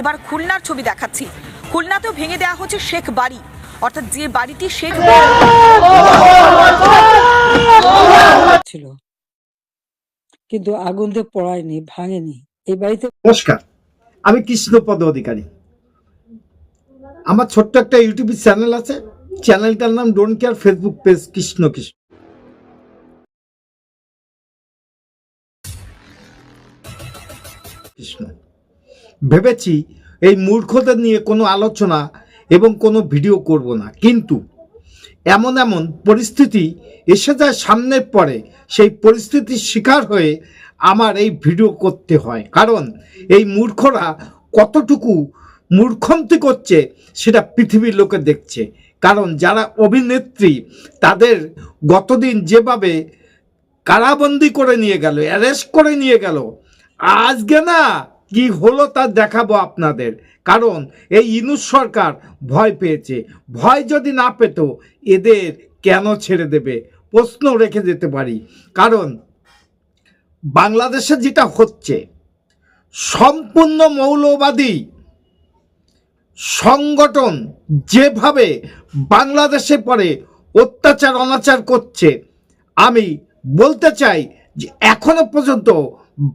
এবার খুলনার ছবি দেখাচ্ছি। খুলনাতেও ভেঙে দেওয়া হচ্ছে শেখ বাড়ি, অর্থাৎ যে বাড়িটি শেখ ছিল, কিন্তু আগুন দিয়ে পড়ায়নি, ভাঙেনি। এই বাড়িতে নমস্কার, আমি কৃষ্ণপদ অধিকারী। আমার ছোট্ট একটা ইউটিউব চ্যানেল আছে, চ্যানেলটার নাম don't care, Facebook page Krishna Krishna. ভেবেছি এই মূর্খদের নিয়ে কোনো আলোচনা এবং কোনো ভিডিও করব না, কিন্তু এমন এমন পরিস্থিতি এসে যায় সামনের পরে সেই পরিস্থিতির শিকার হয়ে আমার এই ভিডিও করতে হয়। কারণ এই মূর্খরা কতটুকু মূর্খন্তি করছে সেটা পৃথিবীর লোকে দেখছে। কারণ যারা অভিনেত্রী তাদের গতদিন যেভাবে কারাবন্দি করে নিয়ে গেল, অ্যারেস্ট করে নিয়ে গেল, আজকে না কি হলো তা দেখাবো আপনাদের। কারণ এই ইনুস সরকার ভয় পেয়েছে। ভয় যদি না পেত এদের কেন ছেড়ে দেবে প্রশ্ন রেখে যেতে পারি। কারণ বাংলাদেশে যেটা হচ্ছে, সম্পূর্ণ মৌলবাদী সংগঠন যেভাবে বাংলাদেশে পরে অত্যাচার অনাচার করছে, আমি বলতে চাই যে এখনো পর্যন্ত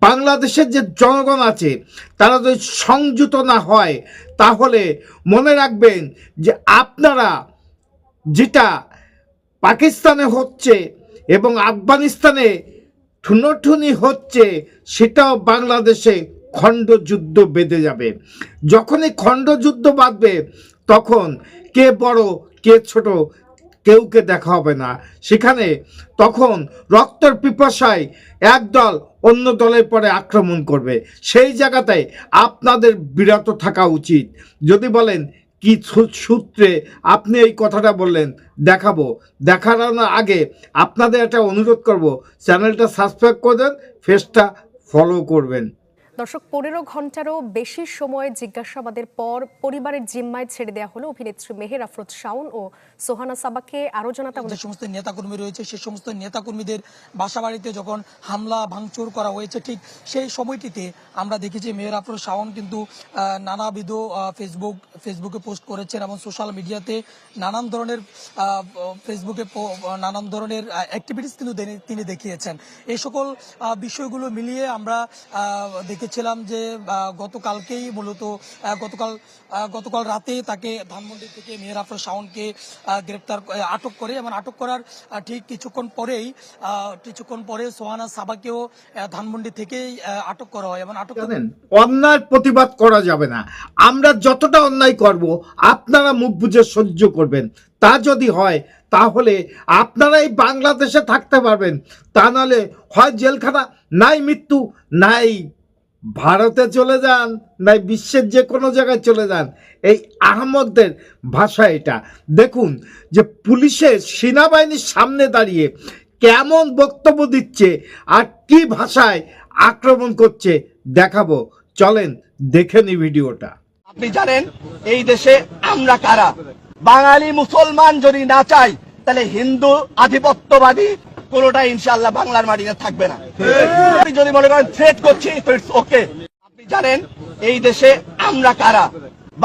বাংলাদেশের যে জনগণ আছে তারা যদি সংযত না হয় তাহলে মনে রাখবেন যে আপনারা যেটা পাকিস্তানে হচ্ছে এবং আফগানিস্তানে ঠুনোঠুনি হচ্ছে সেটাও বাংলাদেশে খণ্ডযুদ্ধ বেঁধে যাবে। যখনই খণ্ডযুদ্ধ বাঁধবে তখন কে বড় কে ছোট কেউকে দেখা হবে না। সেখানে তখন রক্তের পিপাসায় একদল অন্য দলের পরে আক্রমণ করবে। সেই জায়গাতে আপনাদের বিরত থাকা উচিত। যদি বলেন কি সূত্রে আপনি এই কথাটা বললেন, দেখানোর আগে আপনাদের একটা অনুরোধ করব, চ্যানেলটা সাবস্ক্রাইব করে দেন, পেজটা ফলো করবেন। দর্শক, 15 ঘন্টারও বেশি সময় জিজ্ঞাসাবাদের পর পরিবারের জিম্মায় ছেড়ে দেওয়া হলো অভিনেত্রী মেহের আফরোজ শাওন ও সোহানা সাবাকে। আরো জানাতে যে সমস্ত নেতাকর্মী রয়েছে সে সমস্ত নেতাকর্মীদের বাসাবাড়িতে যখন হামলা ভাঙচুর করা হয়েছে, ঠিক সেই সময়টিতে আমরা দেখেছি মেহের আফরোজ শাওন কিন্তু নানাবিধ ফেসবুকে পোস্ট করেছেন এবং সোশ্যাল মিডিয়াতে নানান ধরনের নানান ধরনের অ্যাক্টিভিটিস কিন্তু তিনি দেখিয়েছেন। এই সকল বিষয়গুলো মিলিয়ে আমরা দেখেছিলাম যে গতকালকেই মূলত গতকাল রাতে তাকে ধানমন্ডি থেকে মেহের আফরোজ শাওনকে আটক করে এবং আটক করার ঠিক কিছুক্ষণ পরে সোহানা সাবাকেও ধানমন্ডি থেকেই আটক করা হয় এবং অন্যায় প্রতিবাদ করা যাবে না। আমরা যতটা অন্যায় করব আপনারা মুখ বুজে সহ্য করবেন। তা যদি হয় তাহলে আপনারা এই বাংলাদেশে থাকতে পারবেন, তা নাহলে হয় জেলখানা, নাই মৃত্যু, নাই ভারতে চলে যান, নাই বিশ্বের যে কোনো জায়গায় চলে যান। এই আহমদদের ভাষা এটা। দেখুন যে পুলিশের সেনাবাহিনীর সামনে দাঁড়িয়ে কেমন বক্তব্য দিচ্ছে আর কি ভাষায় আক্রমণ করছে দেখাবো, চলেন দেখে নি ভিডিওটা। আপনি জানেন এই দেশে আমরা কারা? বাঙালি মুসলমান যদি না চাই তাহলে হিন্দু আধিপত্যবাদী কোনোটা ইনশাআল্লাহ বাংলার মাটিতে থাকবে না। আপনি যদি মনে করেন থ্রেট করছি তো ইটস ওকে। আপনি জানেন এই দেশে আমরা কারা?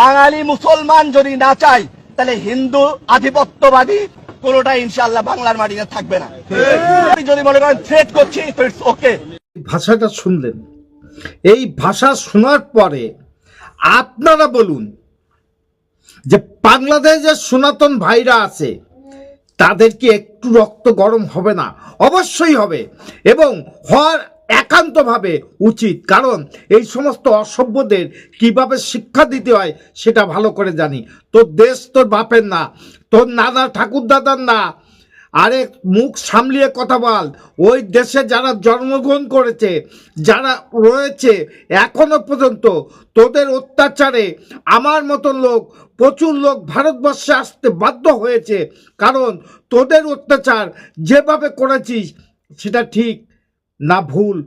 বাঙালি মুসলমান যদি না চাই তাহলে হিন্দু আধিপত্যবাদী কোনোটা ইনশাআল্লাহ বাংলার মাটিতে থাকবে না। আপনি যদি মনে করেন থ্রেট করছি তো ইটস ওকে। ভাষাটা শুনলেন, এই ভাষা শোনার পরে আপনারা বলুন যে বাংলাদেশের সনাতন ভাইরা আছে তাদের কি একটু রক্ত গরম হবে না? অবশ্যই হবে, এবং হওয়ার একান্তভাবে উচিত। কারণ এই সমস্ত অসভ্যদের কিভাবে শিক্ষা দিতে হয় সেটা ভালো করে জানি। তোর দেশ তোর বাপের না, তোর নানা ঠাকুরদাদার না। আরে মুখ সামলিয়ে কথা বল। ওই দেশে যারা জন্মগ্রহণ করেছে, যারা রয়েছে এখনো পর্যন্ত, তোদের অত্যাচারে আমার মতন লোক, প্রচুর লোক ভারতবর্ষে আসতে বাধ্য হয়েছে। কারণ তোদের অত্যাচার যেভাবে করেছিস সেটা ঠিক না ভুল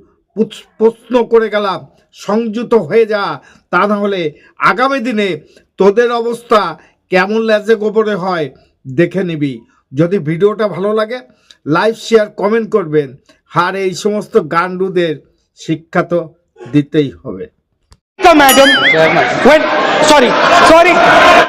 প্রশ্ন করে গেলাম, সংযত হয়ে যা, তা না হলে আগামী দিনে তোদের অবস্থা কেমন লেজে গোবরে হয় দেখে নিবি। যদি ভিডিওটা ভালো লাগে লাইক শেয়ার কমেন্ট করবেন, আর এই সমস্ত গান্ডুদের শিক্ষা তো দিতেই হবে। madam. When sorry.